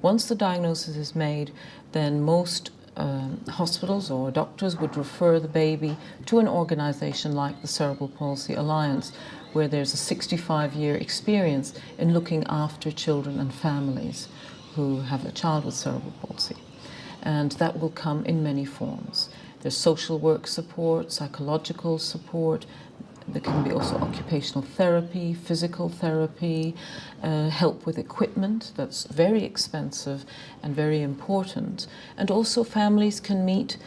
Once the diagnosis is made, then most hospitals or doctors would refer the baby to an organisation like the Cerebral Palsy Alliance, where there's a 65-year experience in looking after children and families who have a child with cerebral palsy. And that will come in many forms. There's social work support, psychological support. There can be also occupational therapy, physical therapy, help with equipment that's very expensive and very important. And also families can meet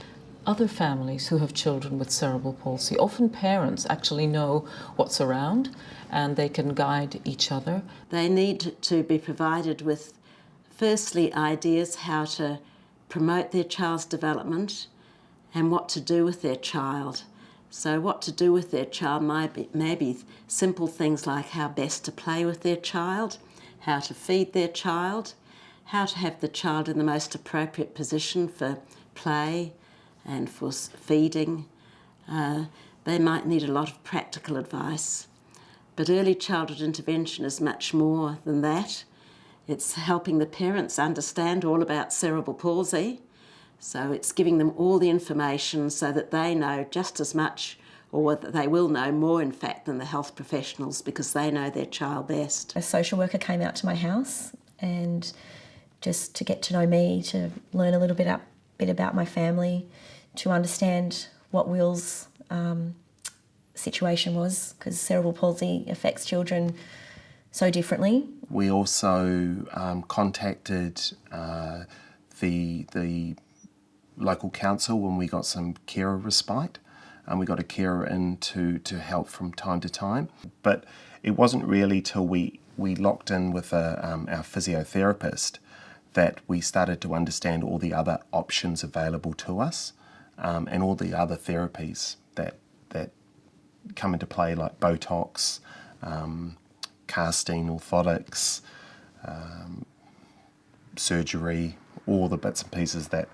other families who have children with cerebral palsy. Often parents actually know what's around and they can guide each other. They need to be provided with, firstly, ideas how to promote their child's development and what to do with their child. So what to do with their child maybe simple things like how best to play with their child, how to feed their child, how to have the child in the most appropriate position for play and for feeding. They might need a lot of practical advice. But early childhood intervention is much more than that. It's helping the parents understand all about cerebral palsy. So it's giving them all the information so that they know just as much, or that they will know more, in fact, than the health professionals, because they know their child best. A social worker came out to my house and just to get to know me, to learn a little bit about my family, to understand what Will's situation was, because cerebral palsy affects children so differently. We also contacted the local council when we got some carer respite, and we got a carer in to help from time to time. But it wasn't really till we locked in with our physiotherapist that we started to understand all the other options available to us, and all the other therapies that come into play, like Botox, casting, orthotics, surgery, all the bits and pieces that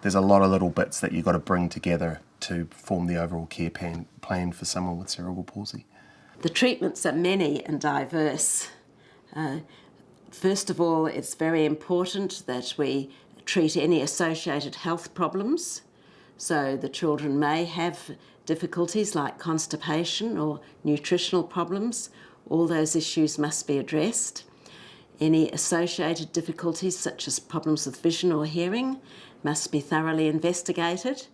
there's a lot of little bits that you've got to bring together to form the overall care plan for someone with cerebral palsy. The treatments are many and diverse. First of all, it's very important that we treat any associated health problems. So the children may have difficulties like constipation or nutritional problems. All those issues must be addressed. Any associated difficulties such as problems with vision or hearing must be thoroughly investigated,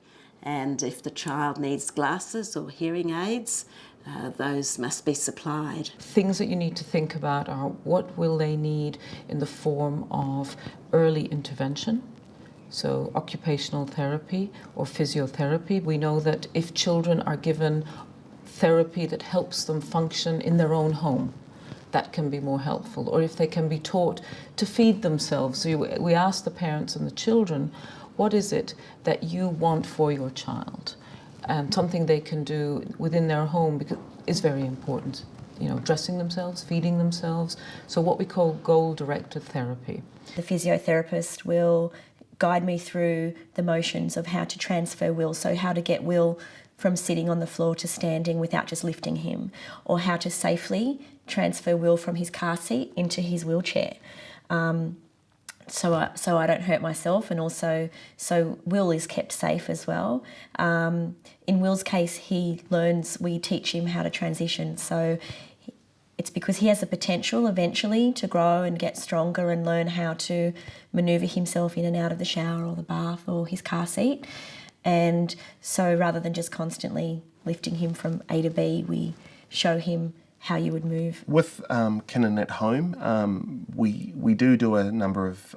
and if the child needs glasses or hearing aids, those must be supplied. Things that you need to think about are what will they need in the form of early intervention, so occupational therapy or physiotherapy. We know that if children are given therapy that helps them function in their own home, that can be more helpful. Or if they can be taught to feed themselves. We ask the parents and the children, what is it that you want for your child? And something they can do within their home is very important. You know, dressing themselves, feeding themselves. So what we call goal-directed therapy. The physiotherapist will guide me through the motions of how to transfer Will, so how to get Will from sitting on the floor to standing without just lifting him, or how to safely transfer Will from his car seat into his wheelchair, so I don't hurt myself, and also so Will is kept safe as well. In Will's case, we teach him how to transition, so it's because he has the potential eventually to grow and get stronger and learn how to manoeuvre himself in and out of the shower or the bath or his car seat. And so rather than just constantly lifting him from A to B, we show him how you would move. With Kinnan at home, we do a number of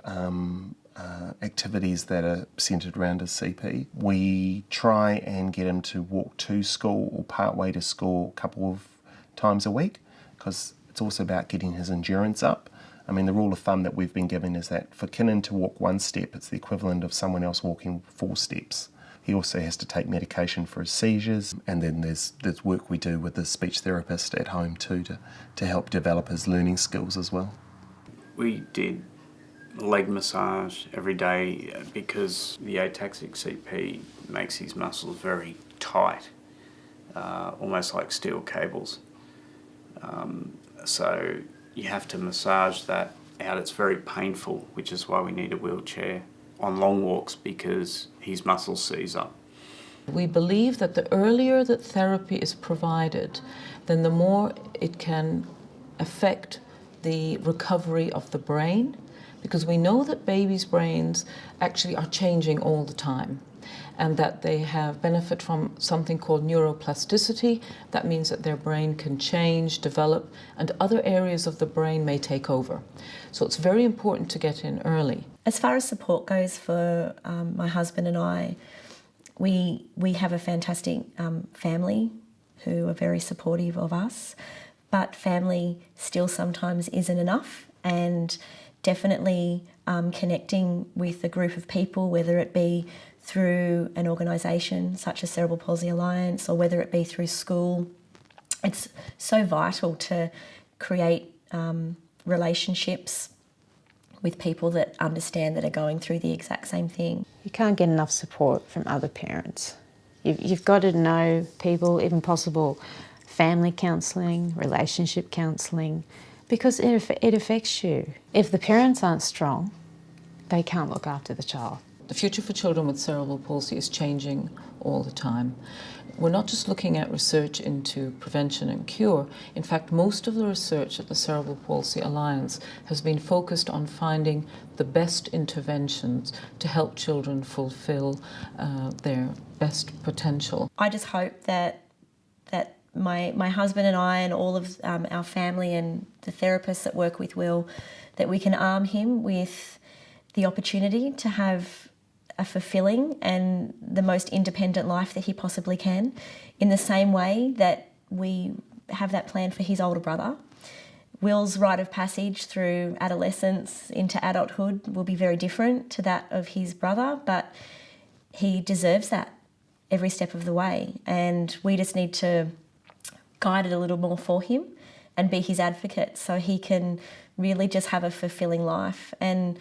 activities that are centred around his CP. We try and get him to walk to school or part way to school a couple of times a week, because it's also about getting his endurance up. I mean, the rule of thumb that we've been given is that for Kinnan to walk one step, it's the equivalent of someone else walking 4 steps. He also has to take medication for his seizures, and then there's work we do with the speech therapist at home too to help develop his learning skills as well. We did leg massage every day because the ataxic CP makes his muscles very tight, almost like steel cables. So you have to massage that out, it's very painful, which is why we need a wheelchair on long walks, because his muscles seize up. We believe that the earlier that therapy is provided, then the more it can affect the recovery of the brain, because we know that babies' brains actually are changing all the time, and that they have benefit from something called neuroplasticity. That means that their brain can change, develop, and other areas of the brain may take over. So it's very important to get in early. As far as support goes for my husband and I, we have a fantastic family who are very supportive of us, but family still sometimes isn't enough, and definitely connecting with a group of people, whether it be through an organisation such as Cerebral Palsy Alliance or whether it be through school. It's so vital to create relationships with people that understand, that are going through the exact same thing. You can't get enough support from other parents. You've got to know people, even possible family counselling, relationship counselling, because it affects you. If the parents aren't strong, they can't look after the child. The future for children with cerebral palsy is changing all the time. We're not just looking at research into prevention and cure. In fact, most of the research at the Cerebral Palsy Alliance has been focused on finding the best interventions to help children fulfill their best potential. I just hope that my husband and I and all of our family and the therapists that work with Will, that we can arm him with the opportunity to have a fulfilling and the most independent life that he possibly can, in the same way that we have that plan for his older brother. Will's rite of passage through adolescence into adulthood will be very different to that of his brother, but he deserves that every step of the way, and we just need to guide it a little more for him and be his advocate so he can really just have a fulfilling life. And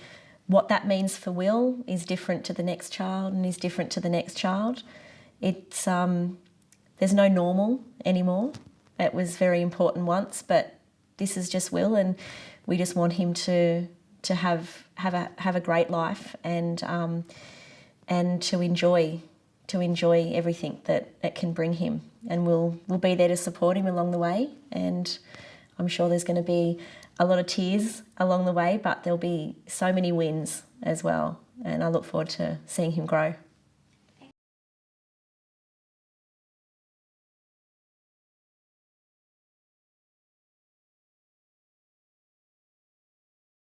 what that means for Will is different to the next child and is different to the next child. It's there's no normal anymore. It was very important once, but this is just Will, and we just want him to have a great life and to enjoy everything that it can bring him. And we'll be there to support him along the way, and I'm sure there's going to be a lot of tears along the way, but there'll be so many wins as well, and I look forward to seeing him grow.